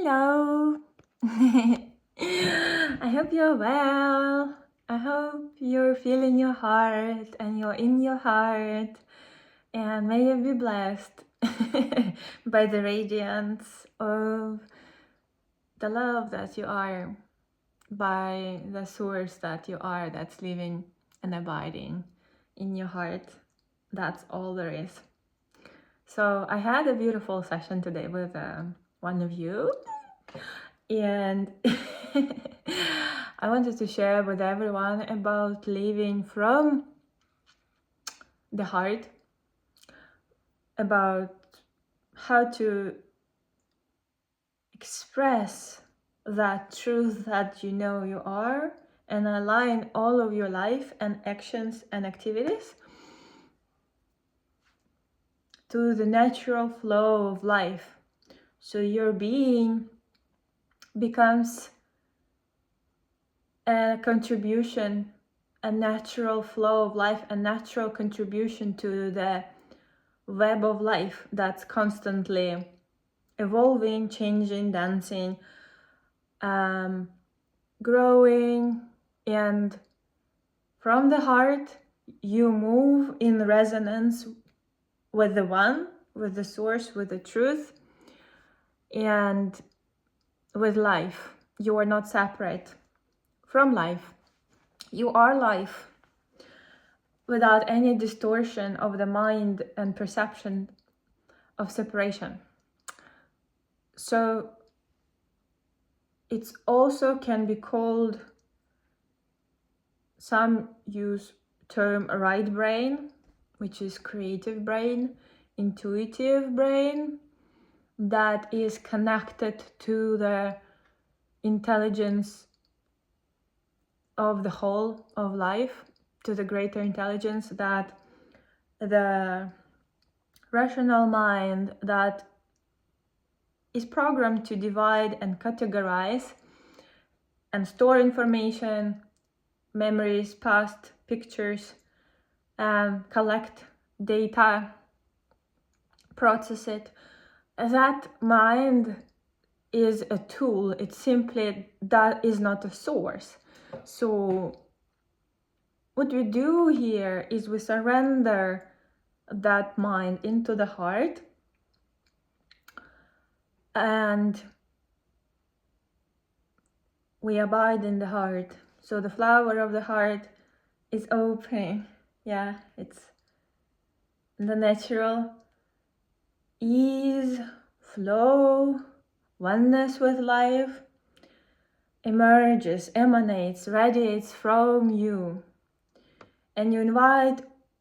Hello! I hope you're well. I hope you're feeling your heart and you're in your heart. And may you be blessed by the radiance of the love that you are, by the source that you are that's living and abiding in your heart. That's all there is. So I had a beautiful session today with one of you. And I wanted to share with everyone about living from the heart, about how to express that truth that you know you are and align all of your life and actions and activities to the natural flow of life. So your being becomes a contribution, a natural flow of life, a natural contribution to the web of life that's constantly evolving, changing, dancing, growing. And from the heart, you move in resonance with the one, with the source, with the truth, and with life. You are not separate from life. You are life without any distortion of the mind and perception of separation. So it's also can be called, some use term right brain, which is creative brain, intuitive brain, that is connected to the intelligence of the whole of life, to the greater intelligence, that the rational mind that is programmed to divide and categorize and store information, memories, past, pictures, collect data, process it. That mind is a tool. It simply that is not a source. So what we do here is we surrender that mind into the heart, and we abide in the heart. So the flower of the heart is open. Yeah, it's the natural ease, flow, oneness with life emerges, emanates, radiates from you. And you invite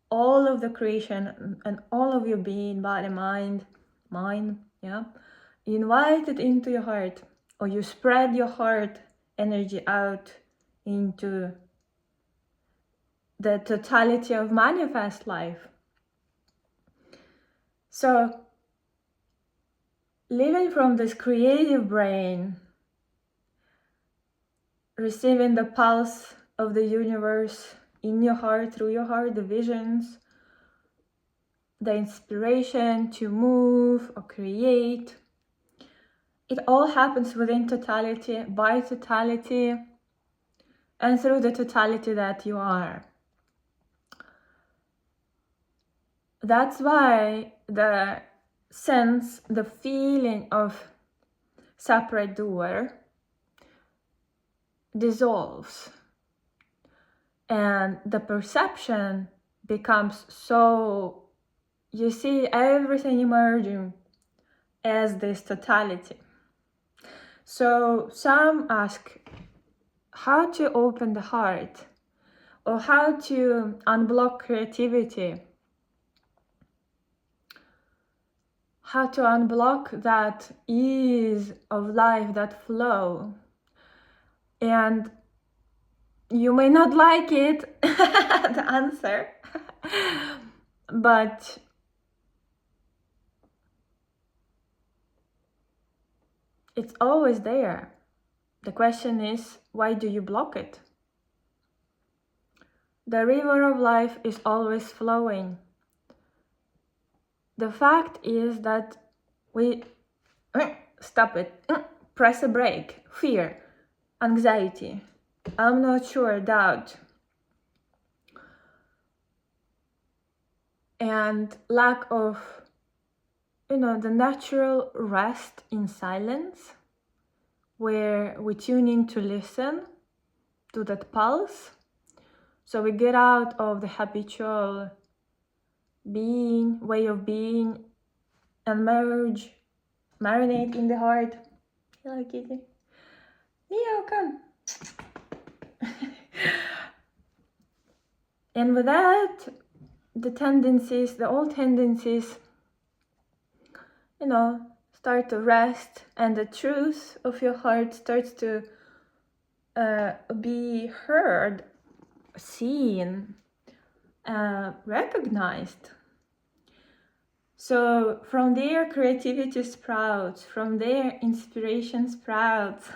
all of the creation and all of your being, body, mind, yeah. You invite it into your heart, or you spread your heart energy out into the totality of manifest life. So living from this creative brain, receiving the pulse of the universe in your heart, through your heart, the visions, the inspiration to move or create, it all happens within totality, by totality, and through the totality that you are. That's why the sense, the feeling of separate doer dissolves, and the perception becomes so, you see everything emerging as this totality. So some ask how to open the heart, or how to unblock creativity, how to unblock that ease of life, that flow. And you may not like it, the answer, but it's always there. The question is, why do you block it? The river of life is always flowing. The fact is that we stop it, press a brake. Fear, anxiety, I'm not sure, doubt, and lack of, the natural rest in silence, where we tune in to listen to that pulse. So we get out of the habitual way of being, and marinate in the heart. Hello, kitty. Leo, come. And with that, the old tendencies, start to rest, and the truth of your heart starts to be heard, seen, recognized. So from there, creativity sprouts. From there, inspiration sprouts.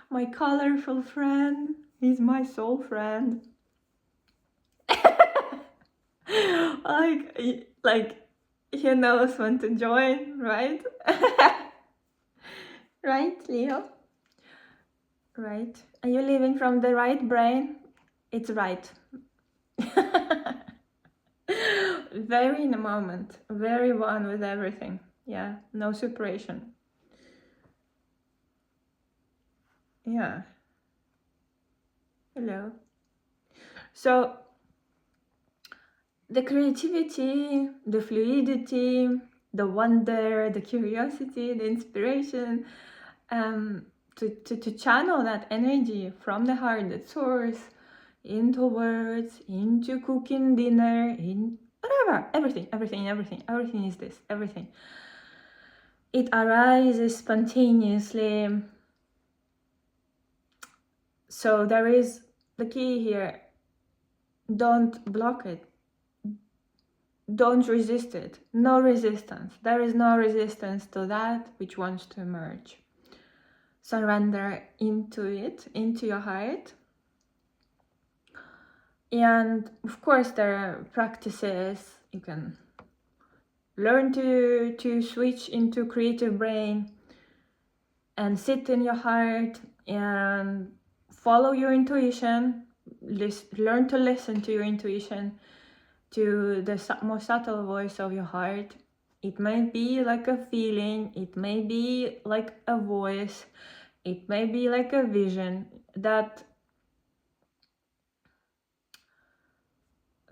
My colorful friend is my soul friend. like he knows when to join, right? Right, Leo? Right. Are you living from the right brain? It's right. Very in the moment, very one with everything. Yeah, no separation. Yeah. Hello. So the creativity, the fluidity, the wonder, the curiosity, the inspiration, to channel that energy from the heart, the source, into words, into cooking dinner, in whatever, everything is this, everything. It arises spontaneously. So there is the key here. Don't block it. Don't resist it. No resistance. There is no resistance to that which wants to emerge. Surrender into it, into your heart. And of course, there are practices. You can learn to switch into creative brain and sit in your heart and follow your intuition. Learn to listen to your intuition, to the more subtle voice of your heart. It may be like a feeling, it may be like a voice, it may be like a vision, that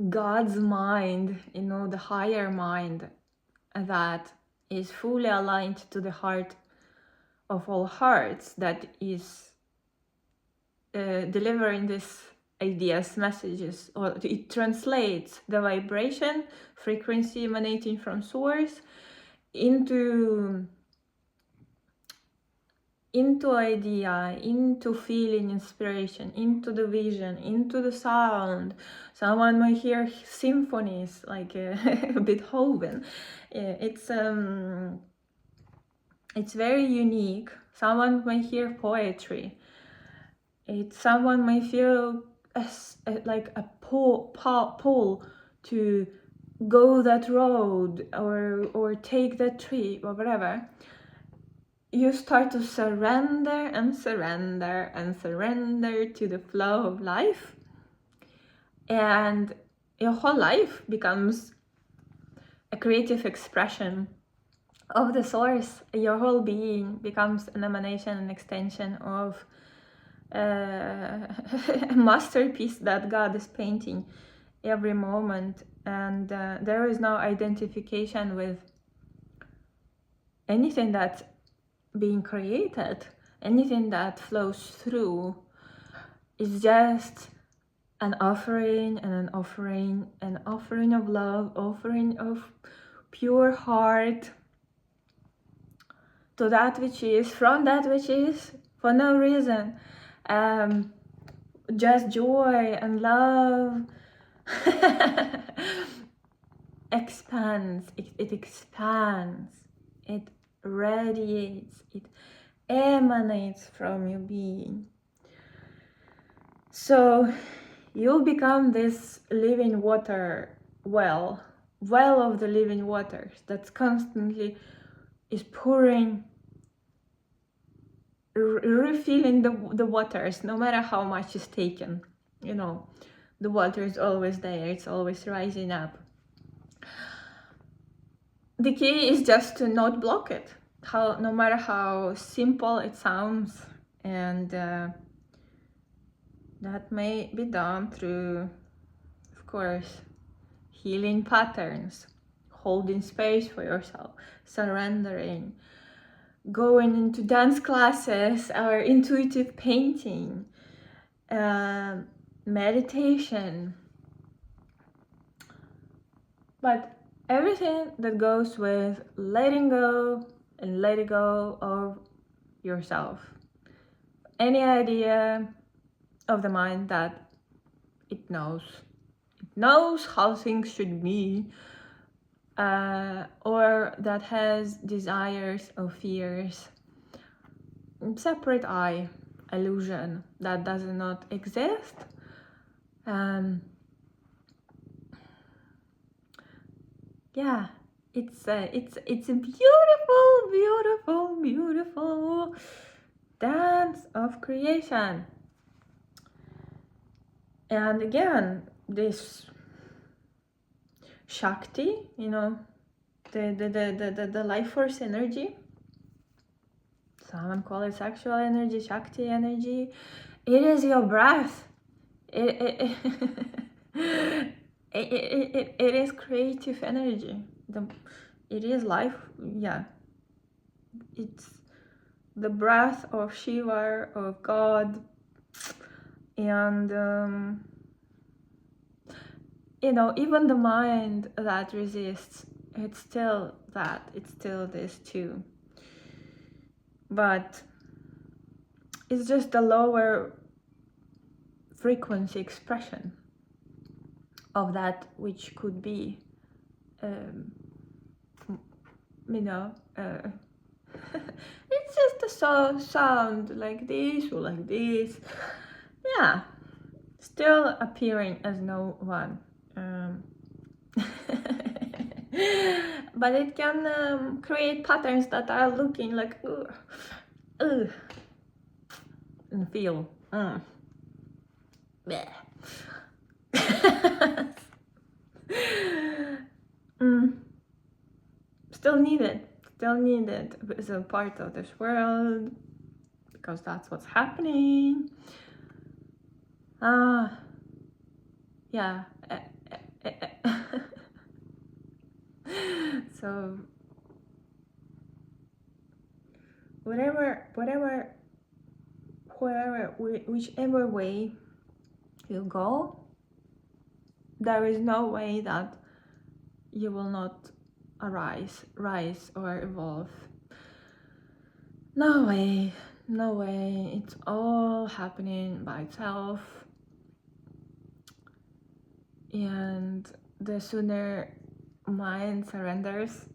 God's mind, the higher mind that is fully aligned to the heart of all hearts, that is delivering these ideas, messages, or it translates the vibration, frequency emanating from source into idea, into feeling, inspiration, into the vision, into the sound. Someone might hear symphonies like Beethoven. It's very unique. Someone may hear poetry. Someone may feel like a pull to go that road or take that tree or whatever. You start to surrender and surrender and surrender to the flow of life, and your whole life becomes a creative expression of the source. Your whole being becomes an emanation, an extension of a masterpiece that God is painting every moment, and there is no identification with anything that's being created. Anything that flows through is just an offering and an offering of love, offering of pure heart to that which is, from that which is, for no reason. Just joy and love expands. It expands. It radiates. It emanates from your being. So you become this living water well well of the living waters that's constantly is pouring, refilling the waters, no matter how much is taken. You know, the water is always there, it's always rising up. The key is just to not block it, no matter how simple it sounds, and that may be done through, of course, healing patterns, holding space for yourself, surrendering, going into dance classes or intuitive painting, meditation, but everything that goes with letting go and letting go of yourself. Any idea of the mind that it knows how things should be, or that has desires or fears, separate I, illusion that does not exist. Yeah, it's a beautiful dance of creation. And again, this Shakti, you know, the life force energy, someone call it sexual energy, Shakti energy, it is your breath. It is creative energy. It is life. Yeah, it's the breath of Shiva, of God. And you know, even the mind that resists, it's still this too, but it's just a lower frequency expression of that which could be, you know, it's just a sound like this or like this. Yeah, still appearing as no one. But it can create patterns that are looking like and feel still needed as a part of this world, because that's what's happening. Yeah. So whichever way you go, there is no way that you will not rise or evolve. No way. It's all happening by itself. And the sooner mind surrenders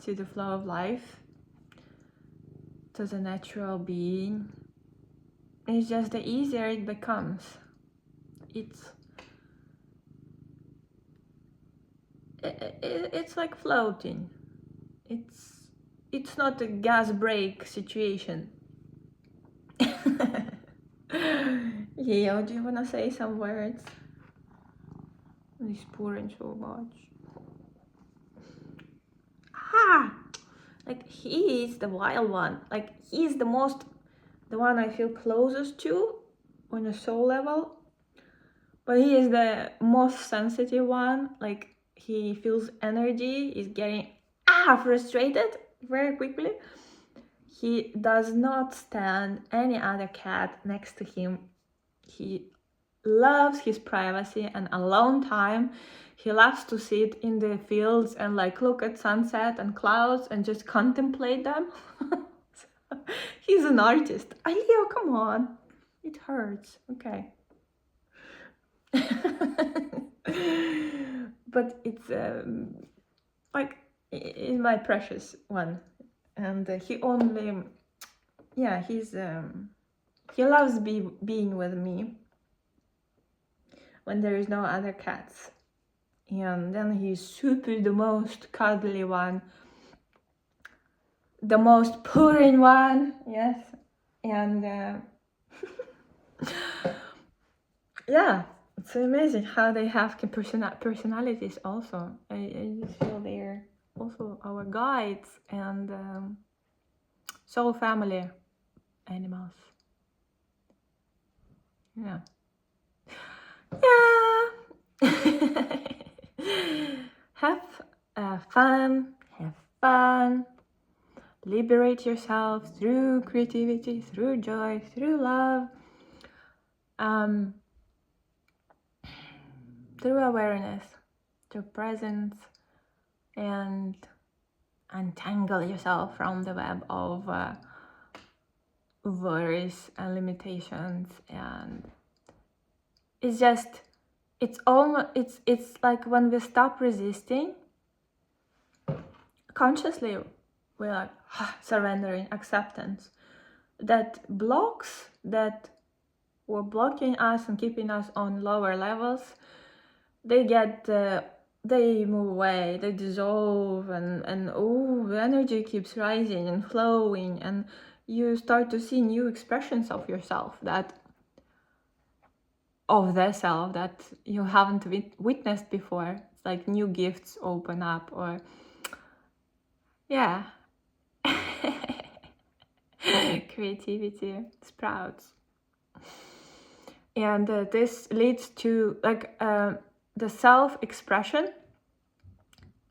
to the flow of life, to the natural being, it's just the easier it becomes. It's like floating. It's not a gas break situation. Yeah, do you wanna say some words? He's pouring so much. Like, he is the wild one. Like, he's the one I feel closest to on a soul level. But he is the most sensitive one. Like, he feels energy, he's getting frustrated very quickly. He does not stand any other cat next to him. He loves his privacy and alone time. He loves to sit in the fields and like look at sunset and clouds and just contemplate them. He's an artist. Leo, come on. It hurts. Okay. But it's like, is my precious one. And he only, yeah, he loves being with me when there is no other cats. and then he's super the most cuddly one, the most purring one, yes, and yeah, it's amazing how they have personalities also. I just feel they're also our guides and soul family animals. Yeah. Yeah. Have fun. Have fun. Liberate yourself through creativity, through joy, through love, um, through awareness, through presence, and untangle yourself from the web of worries and limitations. And it's just, it's like when we stop resisting consciously, we're like surrendering, acceptance, that blocks that were blocking us and keeping us on lower levels, they move away, they dissolve, and oh, the energy keeps rising and flowing, and you start to see new expressions of yourself, of the self that you haven't witnessed before. It's like new gifts open up, or yeah. Creativity sprouts, and this leads to like the self-expression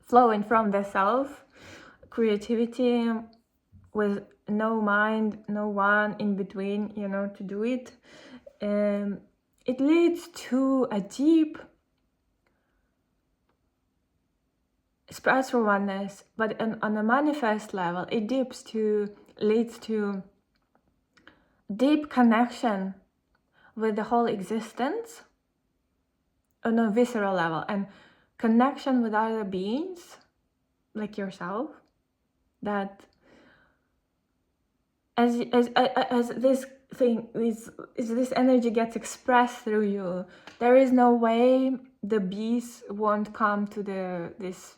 flowing from the self, creativity with no mind, no one in between, to do it. It leads to a deep spiritual oneness, but on a manifest level, it leads to deep connection with the whole existence on a visceral level, and connection with other beings like yourself, that as this thing, this energy gets expressed through you, there is no way the bees won't come to this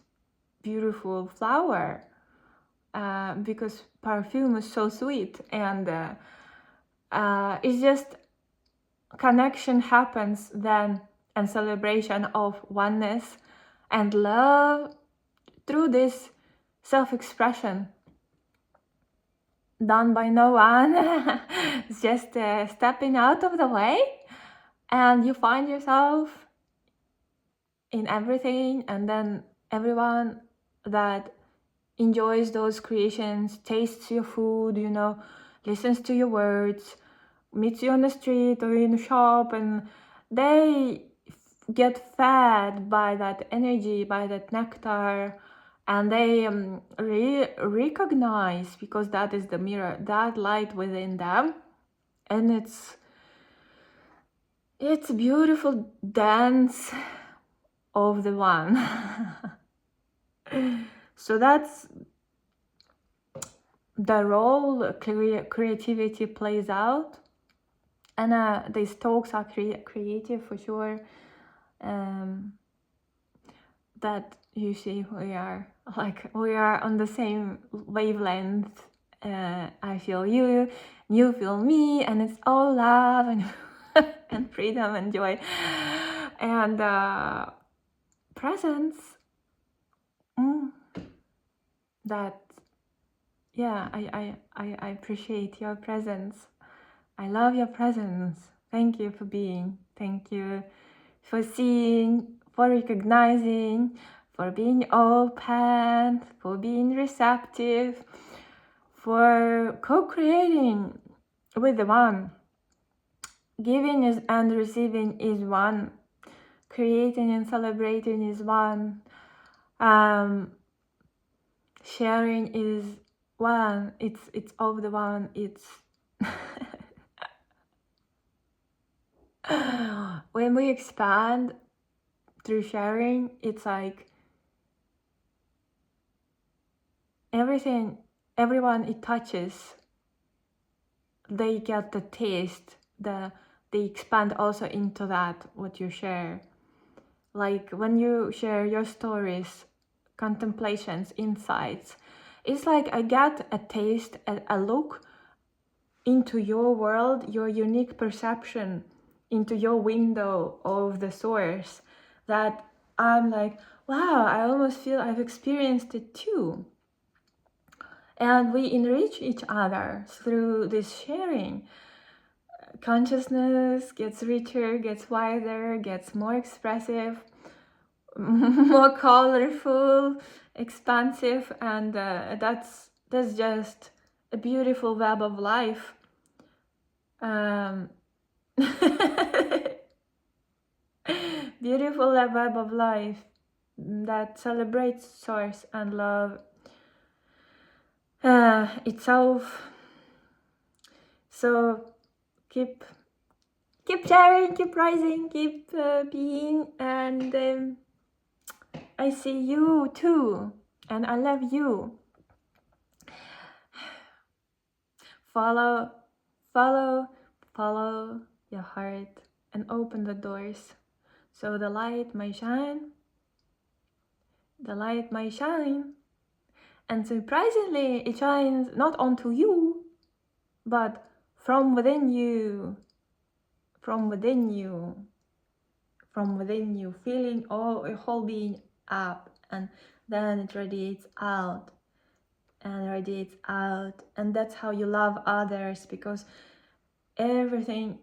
beautiful flower, because perfume is so sweet, and it's just connection happens then, and celebration of oneness and love through this self-expression done by no one. It's just stepping out of the way, and you find yourself in everything, and then everyone that enjoys those creations, tastes your food, listens to your words, meets you on the street or in a shop, and they get fed by that energy, by that nectar, and they recognize, because that is the mirror, that light within them, and it's beautiful dance of the one. So that's the role creativity plays out, and these talks are creative for sure. That you see we are on the same wavelength. I feel you, you feel me, and it's all love and and freedom and joy and presence. That, yeah, I appreciate your presence. I love your presence. Thank you for being. Thank you for seeing, for recognizing, for being open, for being receptive, for co-creating with the one. Giving is and receiving is one. Creating and celebrating is one. Sharing is one. It's of the one. It's when we expand through sharing, it's like everyone it touches, they get the taste, they expand also into that what you share, Like when you share your stories, contemplations, insights, it's like I get a taste, a look into your world, your unique perception, into your window of the source, that I'm like, wow, I almost feel I've experienced it too. And we enrich each other through this sharing. Consciousness gets richer, gets wider, gets more expressive, more colorful, expansive, and that's just a beautiful web of life. Beautiful web of life that celebrates source and love itself. So keep sharing, keep rising, keep being, and I see you too, and I love you. Follow your heart and open the doors so the light may shine. The light may shine, and surprisingly, it shines not onto you, but from within you, from within you, from within you, feeling all your whole being up, and then it radiates out and radiates out. And that's how you love others, because everything,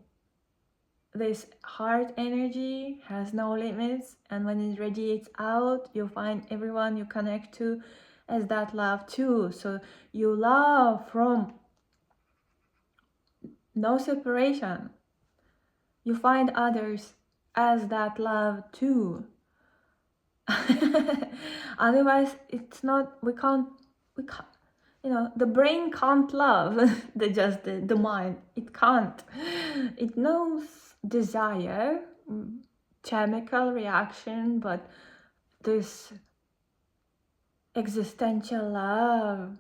this heart energy has no limits, and when it radiates out, you find everyone you connect to as that love too. So you love from no separation. You find others as that love too. Otherwise, it's not, we can't, you know, the brain can't love, the mind, it can't. It knows desire, chemical reaction, but this existential love,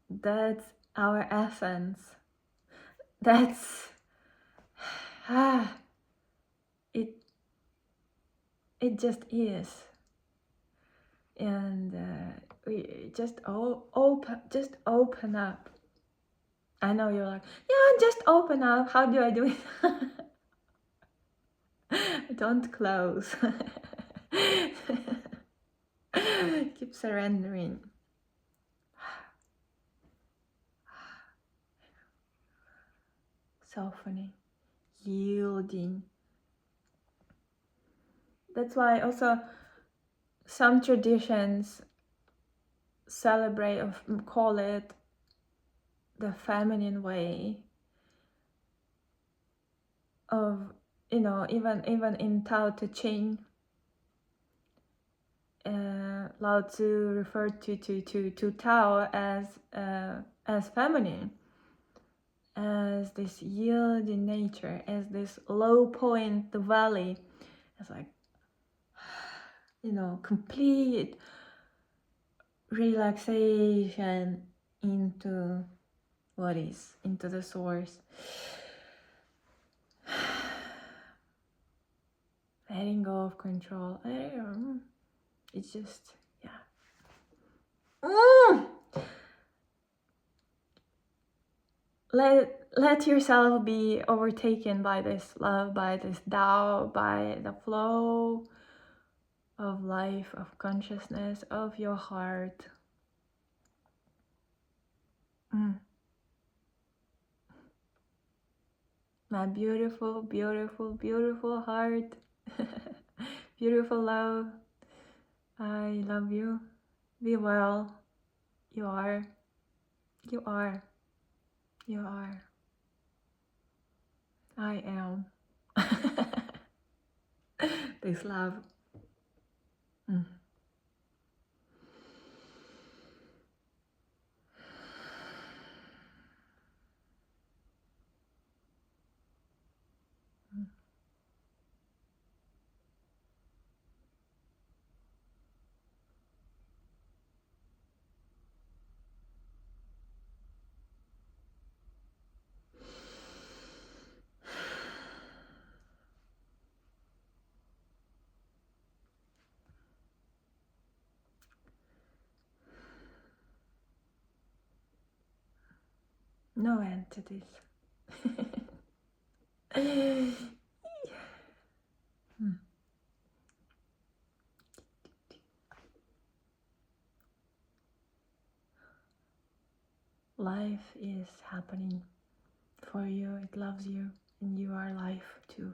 that's our essence. That's it just is. And we just open up. I know you're like, yeah, just open up. How do I do it? Don't close. Keep surrendering. Softening, yielding. That's why also some traditions celebrate or call it the feminine way of, you know, even in Tao Te Ching, Lao Tzu referred to Tao as feminine, as this yielding nature, as this low point, the valley. It's like, you know, complete relaxation into what is, into the source. Letting go of control. It's just, yeah. Let yourself be overtaken by this love, by this Tao, by the flow of life, of consciousness, of your heart. My beautiful, beautiful, beautiful heart. Beautiful love. I love you. Be well. You are. You are. You are. I am. This love. No end to this. Life is happening for you, it loves you, and you are life too.